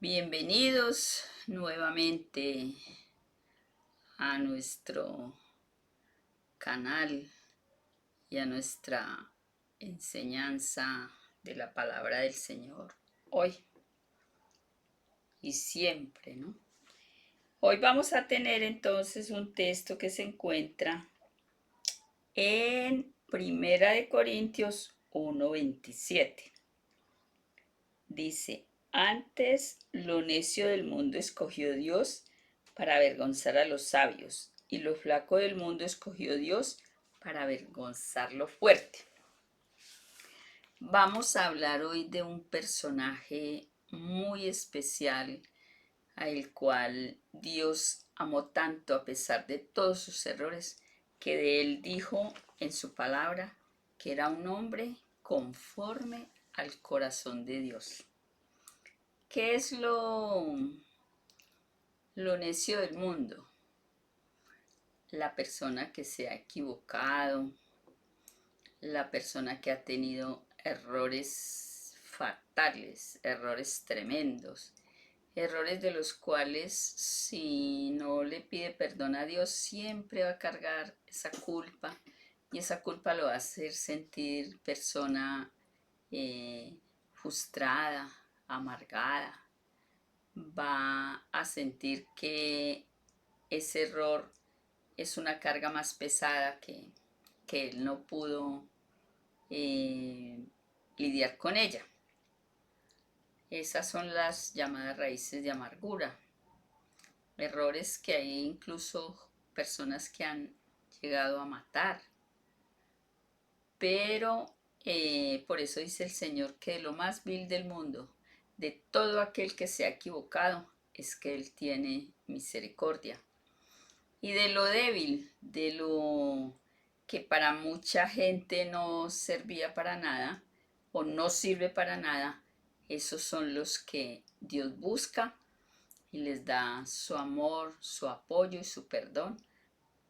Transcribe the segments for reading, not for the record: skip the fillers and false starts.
Bienvenidos nuevamente a nuestro canal y a nuestra enseñanza de la palabra del Señor hoy y siempre, ¿no? Hoy vamos a tener entonces un texto que se encuentra en Primera de Corintios 1:27. Dice: antes lo necio del mundo escogió Dios para avergonzar a los sabios, y lo flaco del mundo escogió Dios para avergonzar lo fuerte. Vamos a hablar hoy de un personaje muy especial al cual Dios amó tanto a pesar de todos sus errores, que de él dijo en su palabra que era un hombre conforme al corazón de Dios. ¿Qué es lo necio del mundo? La persona que se ha equivocado, la persona que ha tenido errores fatales, errores tremendos, errores de los cuales si no le pide perdón a Dios siempre va a cargar esa culpa, y esa culpa lo va a hacer sentir persona frustrada, amargada. Va a sentir que ese error es una carga más pesada que él no pudo lidiar con ella. Esas son las llamadas raíces de amargura. Errores que hay incluso personas que han llegado a matar. Pero por eso dice el Señor que de lo más vil del mundo, de todo aquel que se ha equivocado, es que Él tiene misericordia. Y de lo débil, de lo que para mucha gente no servía para nada o no sirve para nada, esos son los que Dios busca y les da su amor, su apoyo y su perdón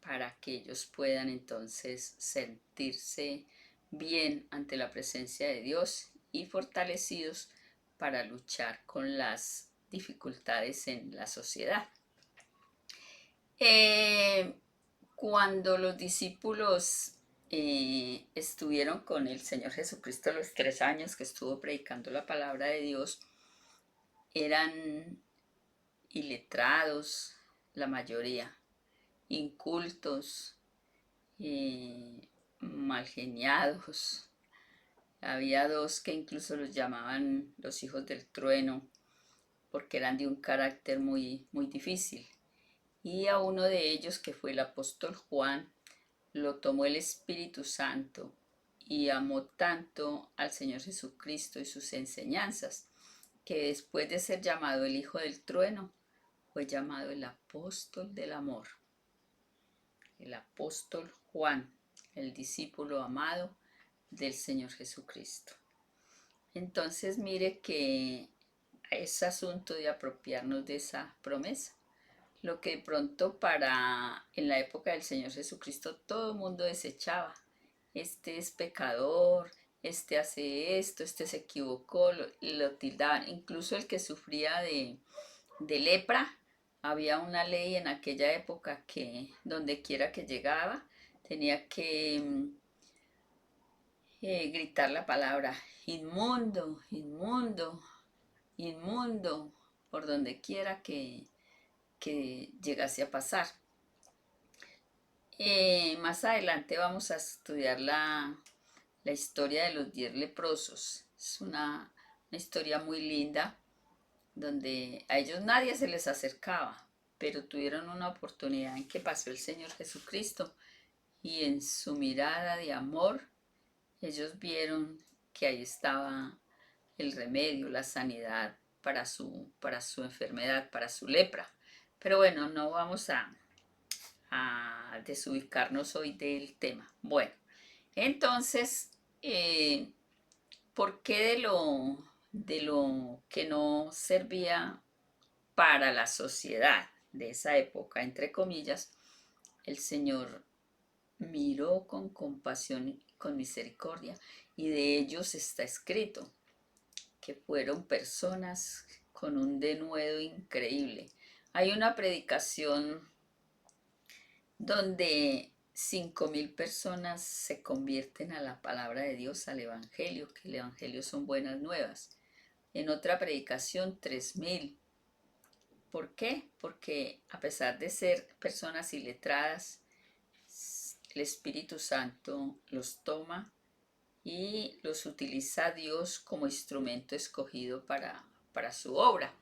para que ellos puedan entonces sentirse bien ante la presencia de Dios y fortalecidos para luchar con las dificultades en la sociedad. Cuando los discípulos estuvieron con el Señor Jesucristo los 3 años que estuvo predicando la palabra de Dios, eran iletrados, la mayoría, incultos, mal geniados. Había dos que incluso los llamaban los hijos del trueno, porque eran de un carácter muy, muy difícil. Y a uno de ellos, que fue el apóstol Juan, lo tomó el Espíritu Santo y amó tanto al Señor Jesucristo y sus enseñanzas, que después de ser llamado el Hijo del Trueno, fue llamado el apóstol del amor. El apóstol Juan, el discípulo amado del Señor Jesucristo. Entonces mire que es asunto de apropiarnos de esa promesa. Lo que de pronto en la época del Señor Jesucristo todo el mundo desechaba. Este es pecador, este hace esto, este se equivocó, lo tildaban. Incluso el que sufría de lepra, había una ley en aquella época que donde quiera que llegaba tenía que gritar la palabra inmundo, inmundo, inmundo, por donde quiera que llegase a pasar. Más adelante vamos a estudiar la historia de los 10 leprosos. Es una historia muy linda donde a ellos nadie se les acercaba, pero tuvieron una oportunidad en que pasó el Señor Jesucristo y en su mirada de amor ellos vieron que ahí estaba el remedio, la sanidad para su enfermedad, para su lepra. Pero bueno, no vamos a desubicarnos hoy del tema. Bueno, entonces, ¿por qué de lo que no servía para la sociedad de esa época, entre comillas, el Señor miró con compasión y con misericordia, y de ellos está escrito que fueron personas con un denuedo increíble. Hay una predicación donde 5.000 personas se convierten a la palabra de Dios, al Evangelio, que el Evangelio son buenas nuevas. En otra predicación, 3.000. ¿Por qué? Porque a pesar de ser personas iletradas, el Espíritu Santo los toma y los utiliza Dios como instrumento escogido para su obra.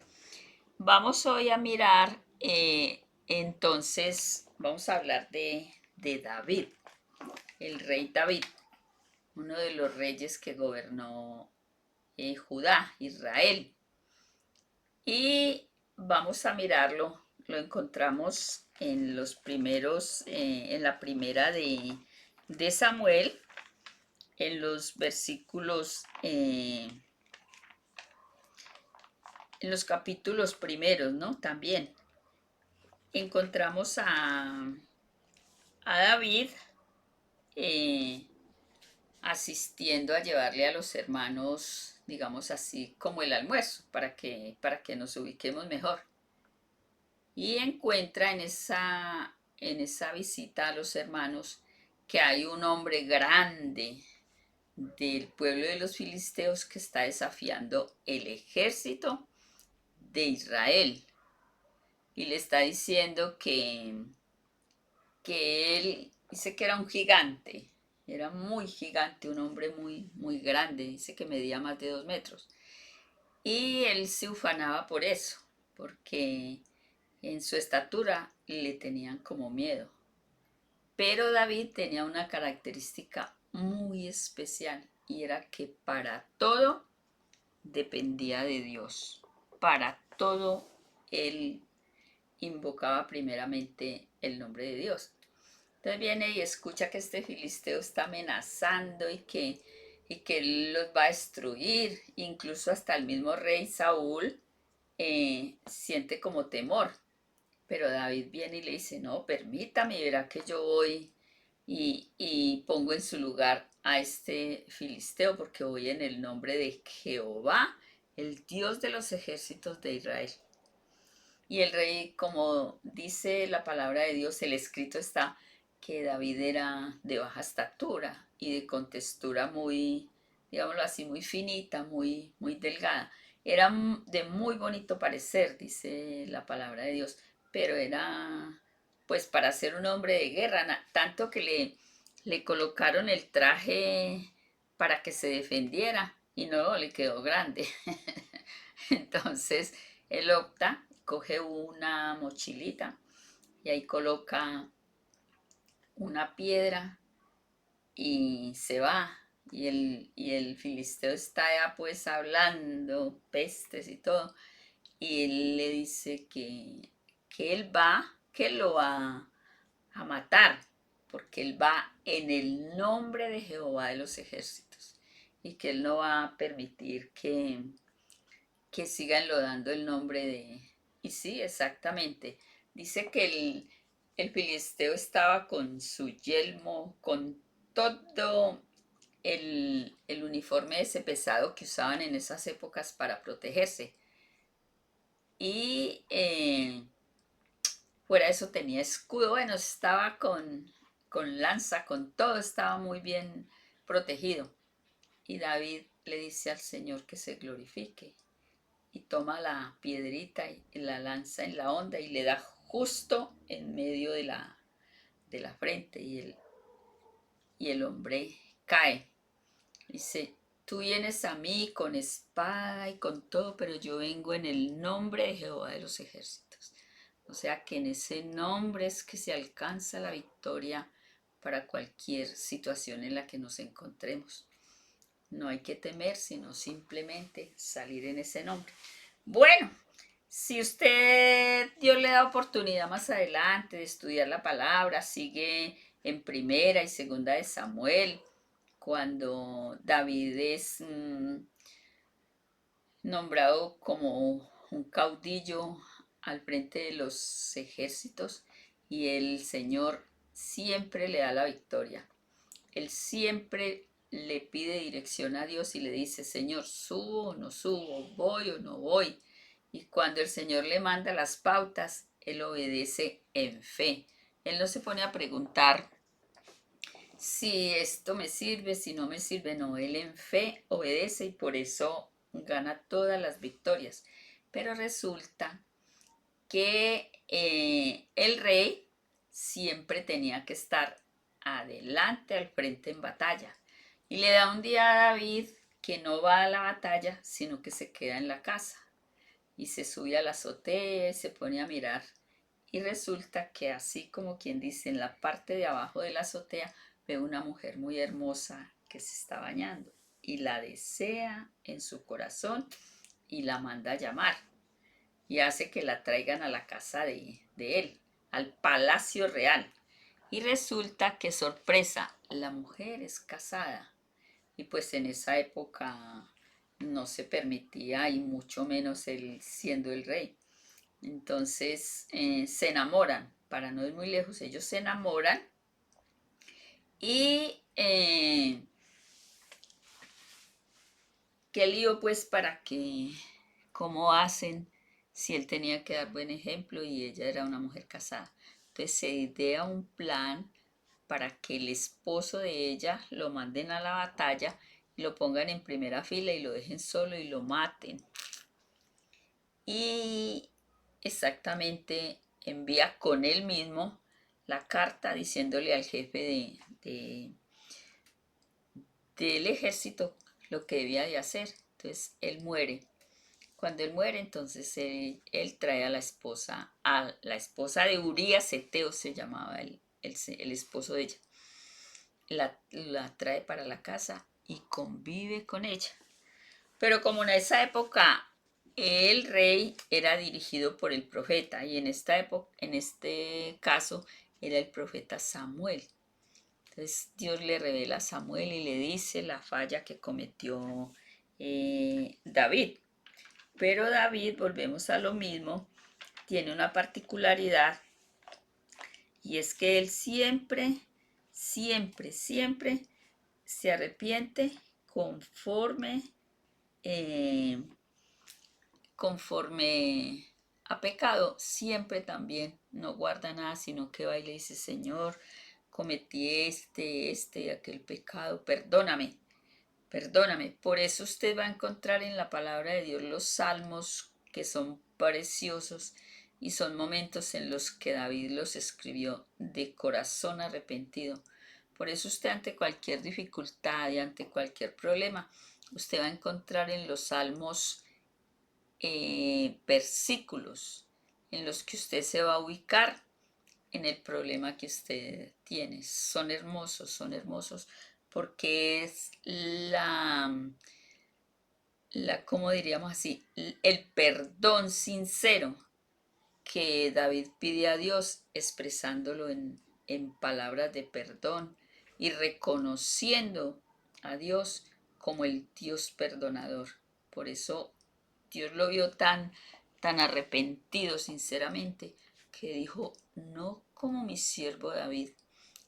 Vamos hoy a mirar, entonces, vamos a hablar de David, el rey David, uno de los reyes que gobernó Judá, Israel. Y vamos a mirarlo, lo encontramos en los primeros, en la primera de Samuel, en los versículos, en los capítulos primeros, ¿no? También encontramos a David eh, asistiendo a llevarle a los hermanos, digamos así, como el almuerzo, para que nos ubiquemos mejor. Y encuentra en esa visita a los hermanos que hay un hombre grande del pueblo de los filisteos que está desafiando el ejército de Israel. Y le está diciendo que él dice que era un gigante, era muy gigante, un hombre muy, muy grande, dice que medía más de 2 metros. Y él se ufanaba por eso, porque en su estatura le tenían como miedo. Pero David tenía una característica muy especial y era que para todo dependía de Dios. Para todo él invocaba primeramente el nombre de Dios. Entonces viene y escucha que este filisteo está amenazando y que él los va a destruir. Incluso hasta el mismo rey Saúl siente como temor. Pero David viene y le dice, no, permítame, verá que yo voy y pongo en su lugar a este filisteo porque voy en el nombre de Jehová, el Dios de los ejércitos de Israel. Y el rey, como dice la palabra de Dios, el escrito está que David era de baja estatura y de contextura muy, digámoslo así, muy finita, muy, muy delgada. Era de muy bonito parecer, dice la palabra de Dios, pero era pues para ser un hombre de guerra, tanto que le colocaron el traje para que se defendiera y no le quedó grande. Entonces él opta, coge una mochilita y ahí coloca una piedra y se va. Y el filisteo está ya pues hablando pestes y todo. Y él le dice que él lo va a matar, porque él va en el nombre de Jehová de los ejércitos y que él no va a permitir que sigan enlodando el nombre de... Y sí, exactamente. Dice que el filisteo estaba con su yelmo, con todo el uniforme ese pesado que usaban en esas épocas para protegerse. Y fuera de eso tenía escudo, bueno, estaba con lanza, con todo, estaba muy bien protegido. Y David le dice al Señor que se glorifique y toma la piedrita y la lanza en la onda y le da justo en medio de la frente y el hombre cae. Dice, tú vienes a mí con espada y con todo, pero yo vengo en el nombre de Jehová de los ejércitos. O sea que en ese nombre es que se alcanza la victoria para cualquier situación en la que nos encontremos. No hay que temer, sino simplemente salir en ese nombre. Bueno, si Dios le da oportunidad más adelante de estudiar la palabra, sigue en primera y segunda de Samuel, cuando David es nombrado como un caudillo al frente de los ejércitos y el Señor siempre le da la victoria. Él siempre le pide dirección a Dios y le dice, Señor, subo o no subo, voy o no voy. Y cuando el Señor le manda las pautas, él obedece en fe. Él no se pone a preguntar si esto me sirve, si no me sirve. No, él en fe obedece y por eso gana todas las victorias. Pero resulta que el rey siempre tenía que estar adelante, al frente en batalla. Y le da un día a David que no va a la batalla, sino que se queda en la casa. Y se sube a la azotea y se pone a mirar. Y resulta que así como quien dice, en la parte de abajo de la azotea ve una mujer muy hermosa que se está bañando. Y la desea en su corazón y la manda a llamar y hace que la traigan a la casa de él, al palacio real. Y resulta que, sorpresa, la mujer es casada. Y pues en esa época no se permitía, y mucho menos él siendo el rey. Entonces se enamoran, para no ir muy lejos, ellos se enamoran y qué lío pues para que, ¿cómo hacen si él tenía que dar buen ejemplo y ella era una mujer casada? Entonces se idea un plan para que el esposo de ella lo manden a la batalla, lo pongan en primera fila y lo dejen solo y lo maten. Y exactamente envía con él mismo la carta diciéndole al jefe del ejército lo que debía de hacer. Entonces él muere. Cuando él muere, entonces él trae a la esposa de Urías Eteo, se llamaba el esposo de ella. La trae para la casa y convive con ella. Pero como en esa época el rey era dirigido por el profeta, y en esta época, en este caso, era el profeta Samuel. Entonces Dios le revela a Samuel y le dice la falla que cometió David. Pero David, volvemos a lo mismo, tiene una particularidad y es que él siempre, siempre, siempre se arrepiente conforme, eh, conforme a pecado, siempre también no guarda nada, sino que va y le dice, Señor, cometí y aquel pecado, perdóname, perdóname. Por eso usted va a encontrar en la palabra de Dios los salmos que son preciosos y son momentos en los que David los escribió de corazón arrepentido. Por eso usted ante cualquier dificultad y ante cualquier problema, usted va a encontrar en los salmos versículos en los que usted se va a ubicar en el problema que usted tiene. Son hermosos, porque es ¿cómo diríamos así? El perdón sincero que David pide a Dios, expresándolo en palabras de perdón y reconociendo a Dios como el Dios perdonador. Por eso Dios lo vio tan arrepentido sinceramente que dijo, no como mi siervo David,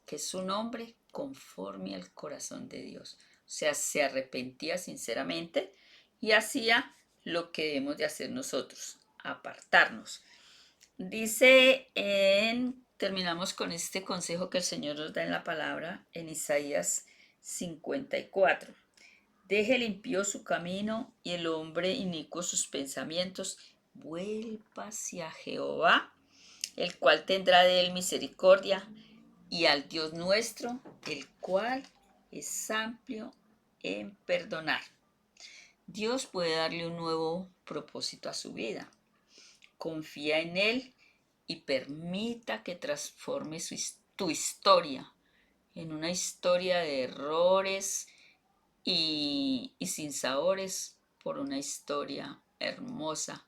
que es un hombre conforme al corazón de Dios. O sea, se arrepentía sinceramente y hacía lo que debemos de hacer nosotros, apartarnos. Terminamos con este consejo que el Señor nos da en la palabra en Isaías 54. Deje el impío su camino y el hombre inicuo sus pensamientos. Vuelva hacia Jehová, el cual tendrá de él misericordia, y al Dios nuestro, el cual es amplio en perdonar. Dios puede darle un nuevo propósito a su vida. Confía en Él y permita que transforme tu historia en una historia de errores y sinsabores por una historia hermosa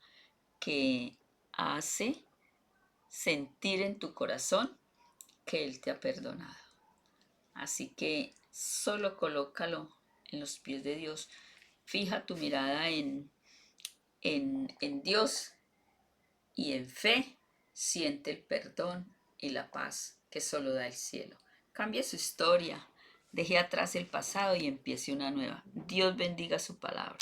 que hace sentir en tu corazón que Él te ha perdonado. Así que solo colócalo en los pies de Dios. Fija tu mirada en Dios y en fe siente el perdón y la paz que solo da el cielo. Cambie su historia, deje atrás el pasado y empiece una nueva. Dios bendiga su palabra.